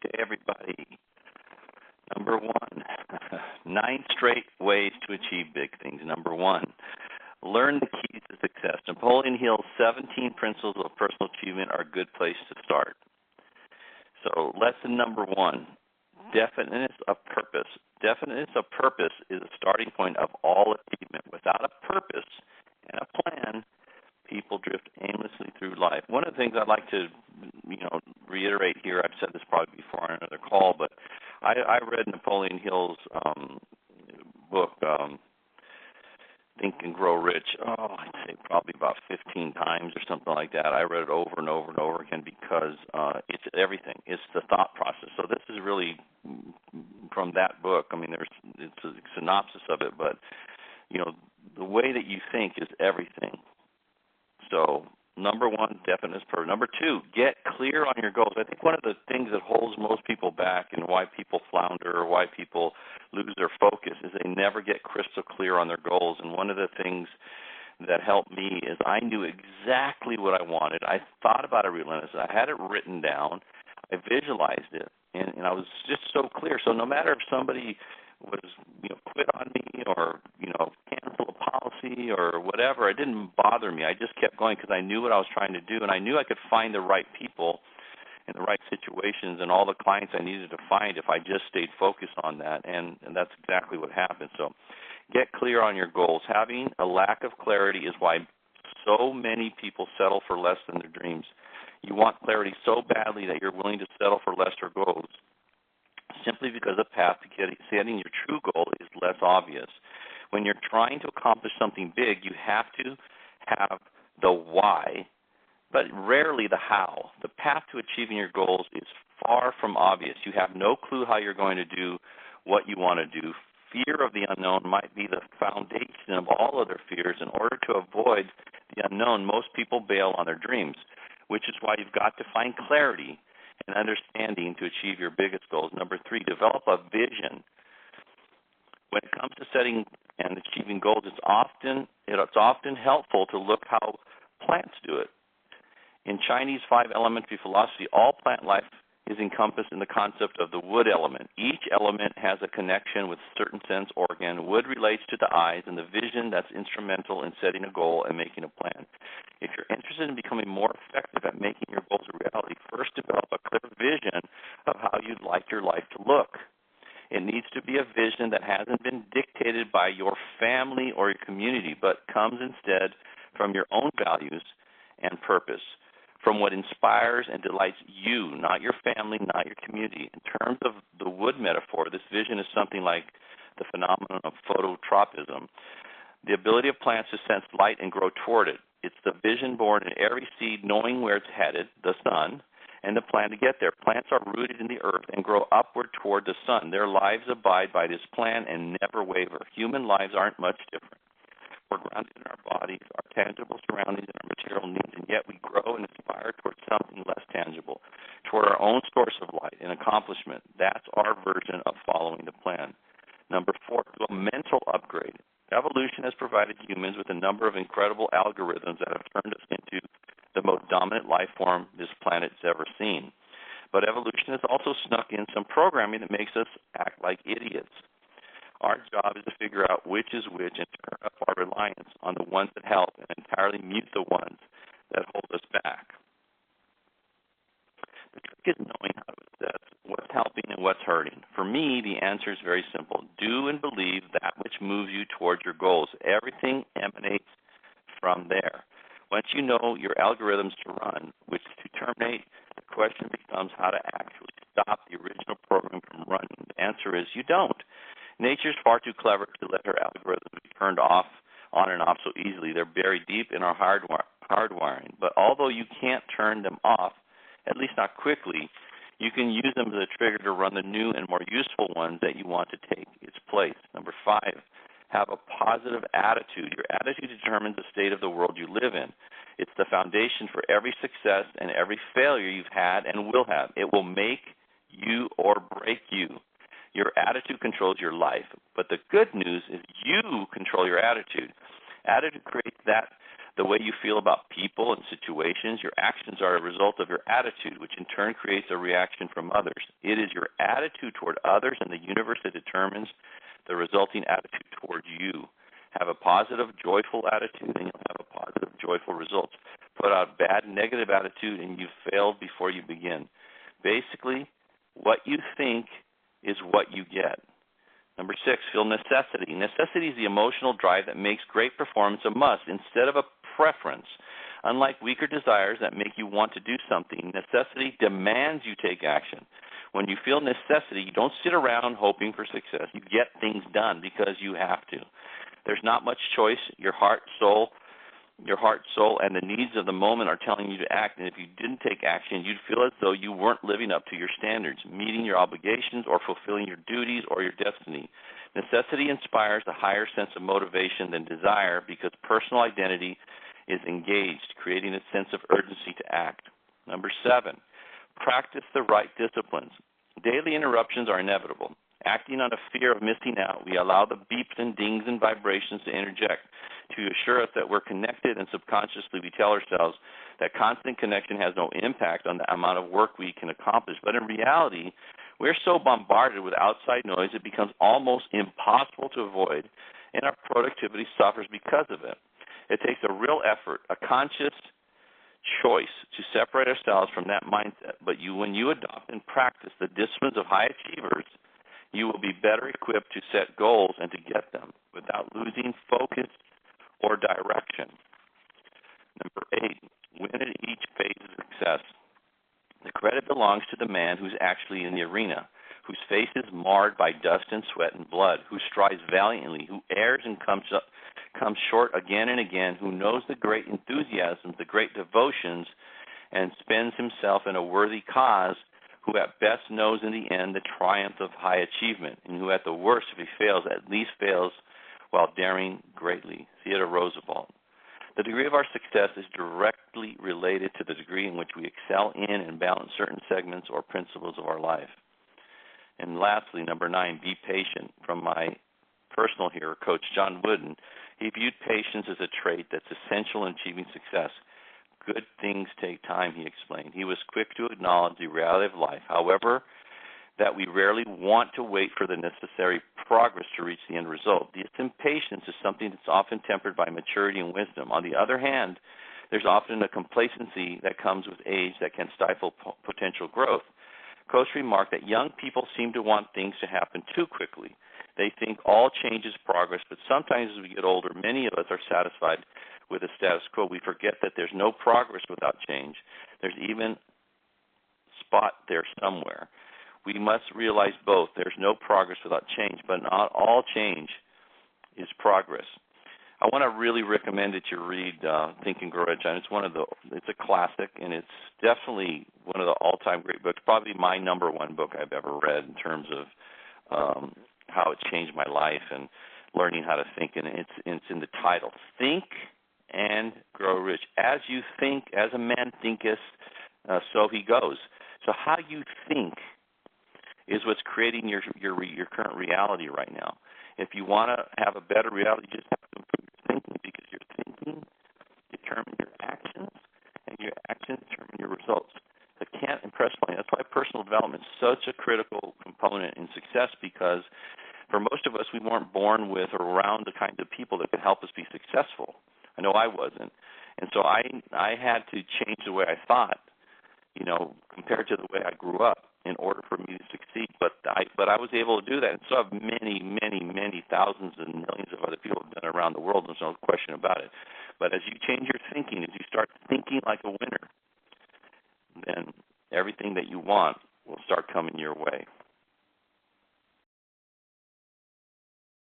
Good day, everybody. Number one, 9 straight ways to achieve big things. Number one, learn the keys to success. Napoleon Hill's 17 principles of personal achievement are a good place to start. So lesson number one, definiteness of purpose. Definiteness of purpose is a starting point of all achievement. Without a purpose and a plan, people drift aimlessly through life. One of the things I'd like to, reiterate here, I've said this probably before on another call, but I read Napoleon Hill's book, Think and Grow Rich, I'd say probably about 15 times or something like that. I read it over and over and over again because it's everything. It's the thought process. So this is really from that book. I mean, it's a synopsis of it, but, the way that you think is everything. So number one, definiteness per. Number two, get clear on your goals. I think one of the things that holds most people back and why people flounder or why people lose their focus is they never get crystal clear on their goals. And one of the things that helped me is I knew exactly what I wanted. I thought about it relentlessly. I had it written down. I visualized it, and I was just so clear. So no matter if somebody was, quit on me or, cancel a policy or whatever, it didn't bother me. I just kept going because I knew what I was trying to do, and I knew I could find the right people in the right situations and all the clients I needed to find if I just stayed focused on that, and that's exactly what happened. So get clear on your goals. Having a lack of clarity is why so many people settle for less than their dreams. You want clarity so badly that you're willing to settle for lesser goals, simply because the path to setting your true goal is less obvious. When you're trying to accomplish something big, you have to have the why, but rarely the how. The path to achieving your goals is far from obvious. You have no clue how you're going to do what you want to do. Fear of the unknown might be the foundation of all other fears. In order to avoid the unknown, most people bail on their dreams, which is why you've got to find clarity and understanding to achieve your biggest goals. Number three, develop a vision. When it comes to setting and achieving goals, it's often helpful to look how plants do it. In Chinese 5 elementary philosophy, all plant life is encompassed in the concept of the wood element. Each element has a connection with a certain sense organ. Wood relates to the eyes and the vision that's instrumental in setting a goal and making a plan. If you're interested in becoming more effective at making your goals a reality, first develop a clear vision of how you'd like your life to look. It needs to be a vision that hasn't been dictated by your family or your community, but comes instead from your own values and purpose, from what inspires and delights you, not your family, not your community. In terms of the wood metaphor, this vision is something like the phenomenon of phototropism, the ability of plants to sense light and grow toward it. It's the vision born in every seed, knowing where it's headed, the sun, and the plan to get there. Plants are rooted in the earth and grow upward toward the sun. Their lives abide by this plan and never waver. Human lives aren't much different. We're grounded in our bodies, our tangible surroundings, and our material needs, and yet we grow and aspire towards something less tangible, toward our own source of light and accomplishment. That's our version of following the plan. Number four, do a mental upgrade. Evolution has provided humans with a number of incredible algorithms that have turned us into the most dominant life form this planet's ever seen. But evolution has also snuck in some programming that makes us act like idiots. Our job is to figure out which is which and turn up our reliance on the ones that help and entirely mute the ones that hold us back. The trick is knowing how to assess what's helping and what's hurting. For me, the answer is very simple. Do and believe that which moves you towards your goals. Everything emanates from there. Once you know your algorithms to run, which to terminate, the question becomes how to actually stop the original program from running. The answer is you don't. Nature's far too clever to let her algorithms be turned off, on and off so easily. They're buried deep in our hardwiring. But although you can't turn them off, at least not quickly, you can use them as a trigger to run the new and more useful ones that you want to take its place. Number five, have a positive attitude. Your attitude determines the state of the world you live in. It's the foundation for every success and every failure you've had and will have. It will make you or break you. Your attitude controls your life. But the good news is you control your attitude. Attitude creates that The way you feel about people and situations, your actions are a result of your attitude, which in turn creates a reaction from others. It is your attitude toward others and the universe that determines the resulting attitude toward you. Have a positive, joyful attitude, and you'll have a positive, joyful results. Put out bad, negative attitude, and you've failed before you begin. Basically, what you think is what you get. Number 6, feel necessity. Necessity is the emotional drive that makes great performance a must instead of a preference. Unlike weaker desires that make you want to do something, necessity demands you take action. When you feel necessity, you don't sit around hoping for success. You get things done because you have to. There's not much choice. Your heart, soul, and the needs of the moment are telling you to act, and if you didn't take action, you'd feel as though you weren't living up to your standards, meeting your obligations, or fulfilling your duties or your destiny. Necessity inspires a higher sense of motivation than desire because personal identity is engaged, creating a sense of urgency to act. Number 7, practice the right disciplines. Daily interruptions are inevitable. Acting on a fear of missing out, we allow the beeps and dings and vibrations to interject to assure us that we're connected, and subconsciously we tell ourselves that constant connection has no impact on the amount of work we can accomplish. But in reality, we're so bombarded with outside noise it becomes almost impossible to avoid, and our productivity suffers because of it. It takes a real effort, a conscious choice to separate ourselves from that mindset. But when you adopt and practice the disciplines of high achievers, you will be better equipped to set goals and to get them without losing focus or direction. Number 8, win at each phase of success. The credit belongs to the man who's actually in the arena, whose face is marred by dust and sweat and blood, who strives valiantly, who errs and comes short again and again, who knows the great enthusiasms, the great devotions, and spends himself in a worthy cause, who at best knows in the end the triumph of high achievement, and who at the worst, if he fails, at least fails while daring greatly. Theodore Roosevelt. The degree of our success is directly related to the degree in which we excel in and balance certain segments or principles of our life. And lastly, number 9, be patient. From my personal hero, Coach John Wooden, he viewed patience as a trait that's essential in achieving success. Good things take time, he explained. He was quick to acknowledge the reality of life, however, that we rarely want to wait for the necessary progress to reach the end result. This impatience is something that's often tempered by maturity and wisdom. On the other hand, there's often a complacency that comes with age that can stifle potential growth. Coach remarked that young people seem to want things to happen too quickly. They think all change is progress, but sometimes as we get older, many of us are satisfied with the status quo. We forget that there's no progress without change. There's even spot there somewhere. We must realize both. There's no progress without change, but not all change is progress. I want to really recommend that you read Think and Grow Rich. It's a classic, and it's definitely one of the all-time great books. Probably my number one book I've ever read in terms of how it changed my life and learning how to think. And it's in the title, Think and Grow Rich. As you think, as a man thinketh, so he goes. So how you think is what's creating your current reality right now. If you want to have a better reality, you just have to improve your thinking, because your thinking determines your actions, and your actions determine your results. I can't impress on you. That's why personal development is such a critical component in success, because for most of us, we weren't born with or around the kinds of people that could help us be successful. I know I wasn't. And so I had to change the way I thought, compared to the way I grew up, in order for me to succeed. But I was able to do that. And so have many, many, many thousands and millions of other people have done it around the world. There's no question about it. But as you change your thinking, as you start thinking like a winner, then everything that you want will start coming your way.